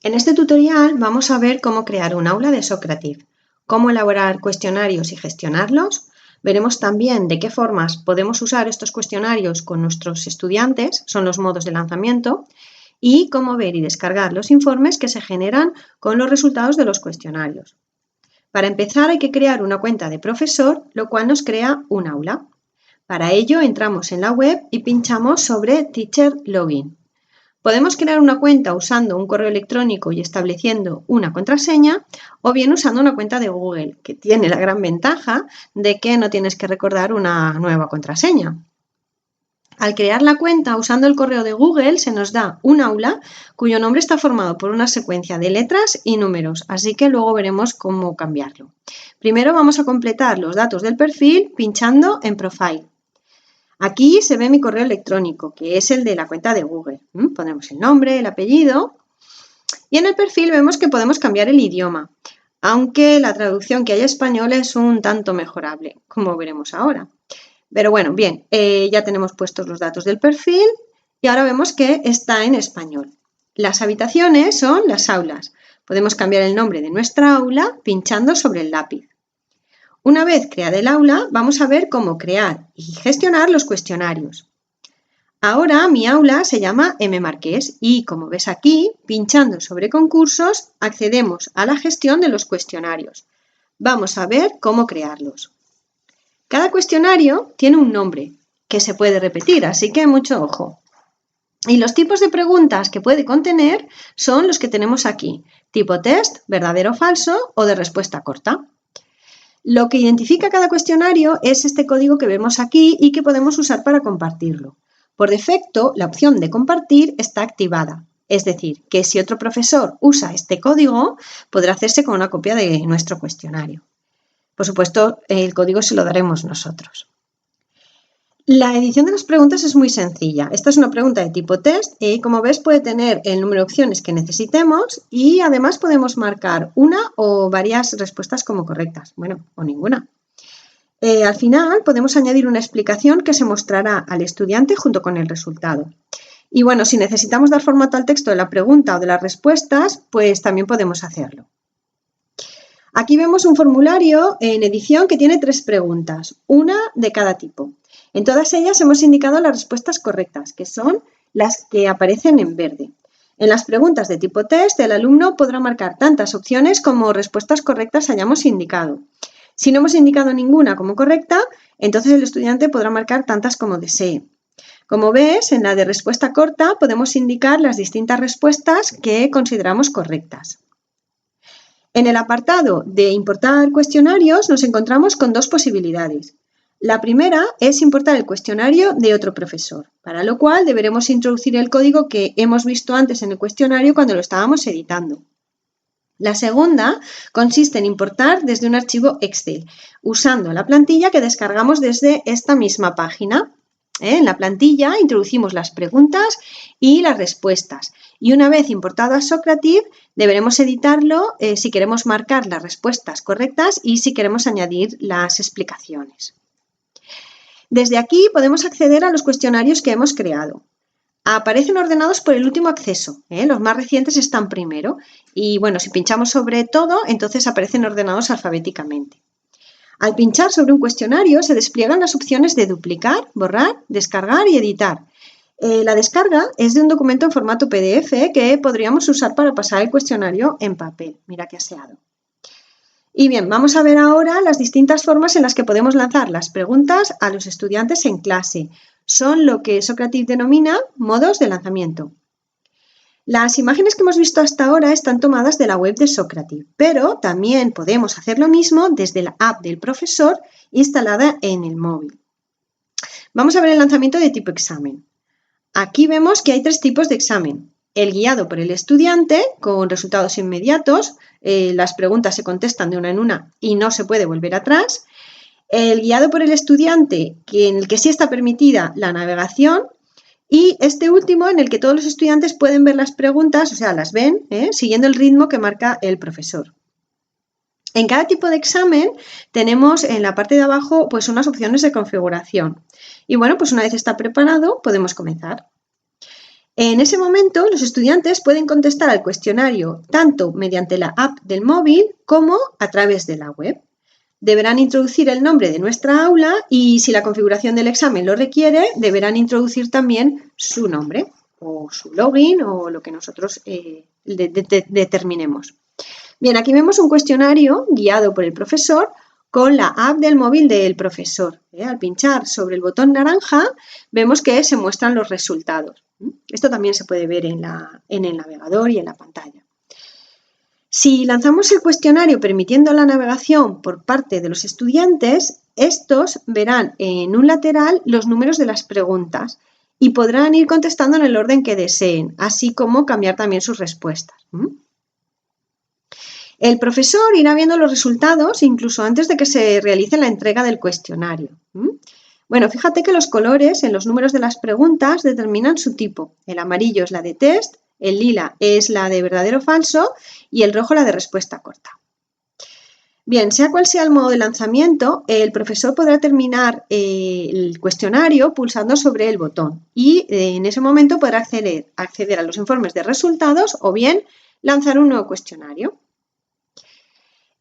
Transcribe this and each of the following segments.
En este tutorial vamos a ver cómo crear un aula de Socrative, cómo elaborar cuestionarios y gestionarlos. Veremos también de qué formas podemos usar estos cuestionarios con nuestros estudiantes, son los modos de lanzamiento, y cómo ver y descargar los informes que se generan con los resultados de los cuestionarios. Para empezar hay que crear una cuenta de profesor, lo cual nos crea un aula. Para ello entramos en la web y pinchamos sobre Teacher Login. Podemos crear una cuenta usando un correo electrónico y estableciendo una contraseña o bien usando una cuenta de Google, que tiene la gran ventaja de que no tienes que recordar una nueva contraseña. Al crear la cuenta usando el correo de Google se nos da un aula cuyo nombre está formado por una secuencia de letras y números, así que luego veremos cómo cambiarlo. Primero vamos a completar los datos del perfil pinchando en Profile. Aquí se ve mi correo electrónico, que es el de la cuenta de Google. Ponemos el nombre, el apellido y en el perfil vemos que podemos cambiar el idioma, aunque la traducción que hay a español es un tanto mejorable, como veremos ahora. Pero bueno, bien, ya tenemos puestos los datos del perfil y ahora vemos que está en español. Las habitaciones son las aulas. Podemos cambiar el nombre de nuestra aula pinchando sobre el lápiz. Una vez creada el aula, vamos a ver cómo crear y gestionar los cuestionarios. Ahora mi aula se llama M. Marqués y, como ves aquí, pinchando sobre concursos, accedemos a la gestión de los cuestionarios. Vamos a ver cómo crearlos. Cada cuestionario tiene un nombre que se puede repetir, así que mucho ojo. Y los tipos de preguntas que puede contener son los que tenemos aquí: tipo test, verdadero o falso o de respuesta corta. Lo que identifica cada cuestionario es este código que vemos aquí y que podemos usar para compartirlo. Por defecto, la opción de compartir está activada, es decir, que si otro profesor usa este código, podrá hacerse con una copia de nuestro cuestionario. Por supuesto, el código se lo daremos nosotros. La edición de las preguntas es muy sencilla. Esta es una pregunta de tipo test y, como ves, puede tener el número de opciones que necesitemos y además podemos marcar una o varias respuestas como correctas, bueno, o ninguna. Al final podemos añadir una explicación que se mostrará al estudiante junto con el resultado. Y bueno, si necesitamos dar formato al texto de la pregunta o de las respuestas, pues también podemos hacerlo. Aquí vemos un formulario en edición que tiene 3 preguntas, una de cada tipo. En todas ellas hemos indicado las respuestas correctas, que son las que aparecen en verde. En las preguntas de tipo test, el alumno podrá marcar tantas opciones como respuestas correctas hayamos indicado. Si no hemos indicado ninguna como correcta, entonces el estudiante podrá marcar tantas como desee. Como ves, en la de respuesta corta podemos indicar las distintas respuestas que consideramos correctas. En el apartado de importar cuestionarios nos encontramos con 2 posibilidades. La primera es importar el cuestionario de otro profesor, para lo cual deberemos introducir el código que hemos visto antes en el cuestionario cuando lo estábamos editando. La segunda consiste en importar desde un archivo Excel, usando la plantilla que descargamos desde esta misma página. En la plantilla introducimos las preguntas y las respuestas y una vez importado a Socrative deberemos editarlo si queremos marcar las respuestas correctas y si queremos añadir las explicaciones. Desde aquí podemos acceder a los cuestionarios que hemos creado. Aparecen ordenados por el último acceso, los más recientes están primero y bueno, si pinchamos sobre todo, entonces aparecen ordenados alfabéticamente. Al pinchar sobre un cuestionario se despliegan las opciones de duplicar, borrar, descargar y editar. La descarga es de un documento en formato PDF que podríamos usar para pasar el cuestionario en papel. Mira qué aseado. Y bien, vamos a ver ahora las distintas formas en las que podemos lanzar las preguntas a los estudiantes en clase. Son lo que Socrative denomina modos de lanzamiento. Las imágenes que hemos visto hasta ahora están tomadas de la web de Socrative, pero también podemos hacer lo mismo desde la app del profesor instalada en el móvil. Vamos a ver el lanzamiento de tipo examen. Aquí vemos que hay 3 tipos de examen. El guiado por el estudiante, con resultados inmediatos, las preguntas se contestan de una en una y no se puede volver atrás. El guiado por el estudiante, en el que sí está permitida la navegación. Y este último, en el que todos los estudiantes pueden ver las preguntas, o sea, las ven, siguiendo el ritmo que marca el profesor. En cada tipo de examen tenemos en la parte de abajo pues unas opciones de configuración. Y bueno, pues una vez está preparado, podemos comenzar. En ese momento, los estudiantes pueden contestar al cuestionario tanto mediante la app del móvil como a través de la web. Deberán introducir el nombre de nuestra aula y, si la configuración del examen lo requiere, deberán introducir también su nombre o su login o lo que nosotros determinemos. Bien, aquí vemos un cuestionario guiado por el profesor con la app del móvil del profesor. Al pinchar sobre el botón naranja, vemos que se muestran los resultados. Esto también se puede ver en el navegador y en la pantalla. Si lanzamos el cuestionario permitiendo la navegación por parte de los estudiantes, estos verán en un lateral los números de las preguntas y podrán ir contestando en el orden que deseen, así como cambiar también sus respuestas. El profesor irá viendo los resultados incluso antes de que se realice la entrega del cuestionario. Bueno, fíjate que los colores en los números de las preguntas determinan su tipo. El amarillo es la de test, el lila es la de verdadero o falso y el rojo la de respuesta corta. Bien, sea cual sea el modo de lanzamiento, el profesor podrá terminar el cuestionario pulsando sobre el botón y en ese momento podrá acceder a los informes de resultados o bien lanzar un nuevo cuestionario.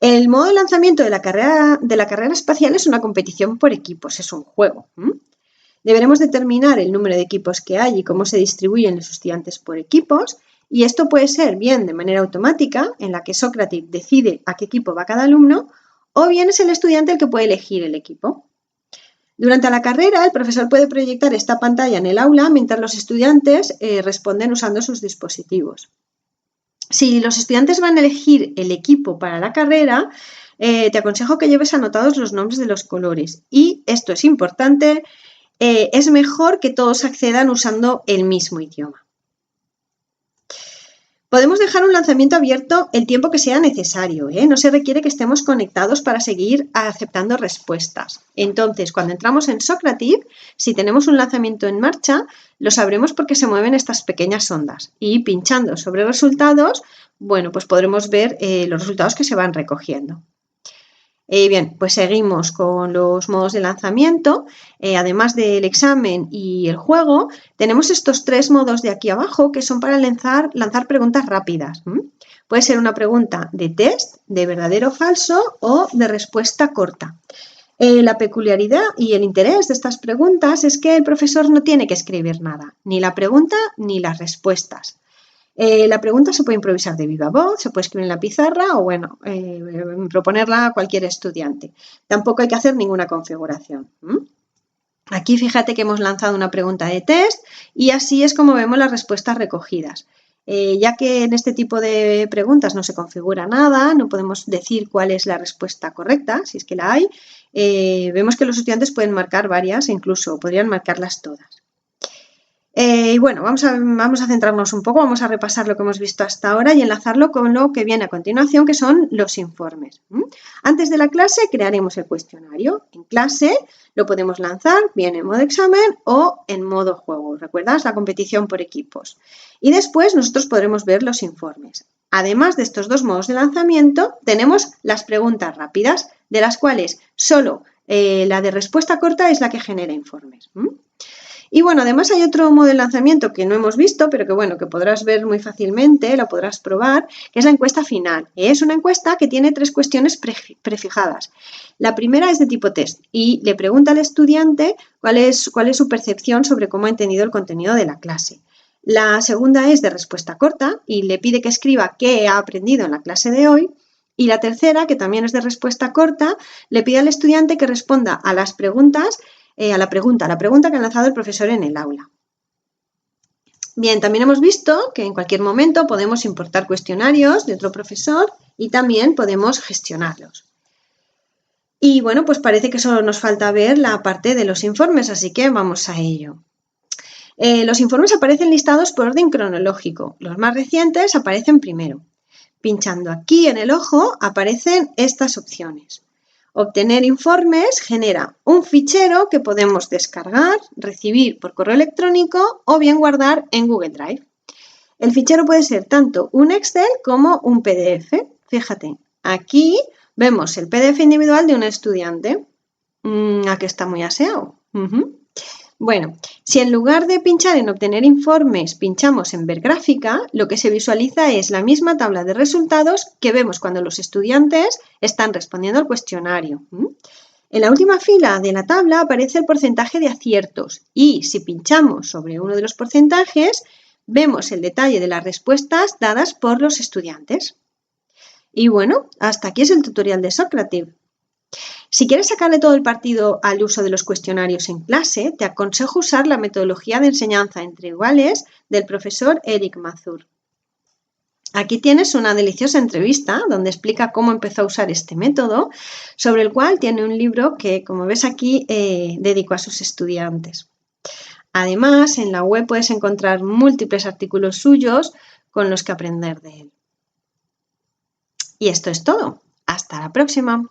El modo de lanzamiento de la carrera espacial es una competición por equipos, es un juego. Deberemos determinar el número de equipos que hay y cómo se distribuyen los estudiantes por equipos, y esto puede ser bien de manera automática, en la que Socrative decide a qué equipo va cada alumno, o bien es el estudiante el que puede elegir el equipo. Durante la carrera, el profesor puede proyectar esta pantalla en el aula mientras los estudiantes responden usando sus dispositivos. Si los estudiantes van a elegir el equipo para la carrera, te aconsejo que lleves anotados los nombres de los colores. Y esto es importante, es mejor que todos accedan usando el mismo idioma. Podemos dejar un lanzamiento abierto el tiempo que sea necesario, no se requiere que estemos conectados para seguir aceptando respuestas. Entonces, cuando entramos en Socrative, si tenemos un lanzamiento en marcha, lo sabremos porque se mueven estas pequeñas ondas y pinchando sobre resultados, bueno, pues podremos ver los resultados que se van recogiendo. Bien, pues seguimos con los modos de lanzamiento. Además del examen y el juego, tenemos estos 3 modos de aquí abajo que son para lanzar preguntas rápidas. Puede ser una pregunta de test, de verdadero o falso o de respuesta corta. La peculiaridad y el interés de estas preguntas es que el profesor no tiene que escribir nada, ni la pregunta ni las respuestas. La pregunta se puede improvisar de viva voz, se puede escribir en la pizarra o, bueno, proponerla a cualquier estudiante. Tampoco hay que hacer ninguna configuración. Aquí fíjate que hemos lanzado una pregunta de test y así es como vemos las respuestas recogidas. Ya que en este tipo de preguntas no se configura nada, no podemos decir cuál es la respuesta correcta, si es que la hay, vemos que los estudiantes pueden marcar varias e incluso podrían marcarlas todas. Y bueno, vamos a centrarnos un poco, vamos a repasar lo que hemos visto hasta ahora y enlazarlo con lo que viene a continuación, que son los informes. Antes de la clase crearemos el cuestionario. En clase lo podemos lanzar bien en modo examen o en modo juego. ¿Recuerdas? La competición por equipos. Y después nosotros podremos ver los informes. Además de estos 2 modos de lanzamiento, tenemos las preguntas rápidas, de las cuales solo la de respuesta corta es la que genera informes. Y bueno, además hay otro modo de lanzamiento que no hemos visto, pero que bueno, que podrás ver muy fácilmente, lo podrás probar, que es la encuesta final. Es una encuesta que tiene 3 cuestiones prefijadas. La primera es de tipo test y le pregunta al estudiante cuál es su percepción sobre cómo ha entendido el contenido de la clase. La segunda es de respuesta corta y le pide que escriba qué ha aprendido en la clase de hoy. Y la tercera, que también es de respuesta corta, le pide al estudiante que responda a las preguntas a la pregunta que ha lanzado el profesor en el aula. Bien, también hemos visto que en cualquier momento podemos importar cuestionarios de otro profesor y también podemos gestionarlos. Y bueno, pues parece que solo nos falta ver la parte de los informes, así que vamos a ello. Los informes aparecen listados por orden cronológico. Los más recientes aparecen primero. Pinchando aquí en el ojo aparecen estas opciones. Obtener informes genera un fichero que podemos descargar, recibir por correo electrónico o bien guardar en Google Drive. El fichero puede ser tanto un Excel como un PDF. Fíjate, aquí vemos el PDF individual de un estudiante. Aquí está muy aseado. Bueno, si en lugar de pinchar en obtener informes, pinchamos en ver gráfica, lo que se visualiza es la misma tabla de resultados que vemos cuando los estudiantes están respondiendo al cuestionario. En la última fila de la tabla aparece el porcentaje de aciertos y si pinchamos sobre uno de los porcentajes, vemos el detalle de las respuestas dadas por los estudiantes. Y bueno, hasta aquí es el tutorial de Socrative. Si quieres sacarle todo el partido al uso de los cuestionarios en clase, te aconsejo usar la metodología de enseñanza entre iguales del profesor Eric Mazur. Aquí tienes una deliciosa entrevista donde explica cómo empezó a usar este método, sobre el cual tiene un libro que, como ves aquí, dedicó a sus estudiantes. Además, en la web puedes encontrar múltiples artículos suyos con los que aprender de él. Y esto es todo. Hasta la próxima.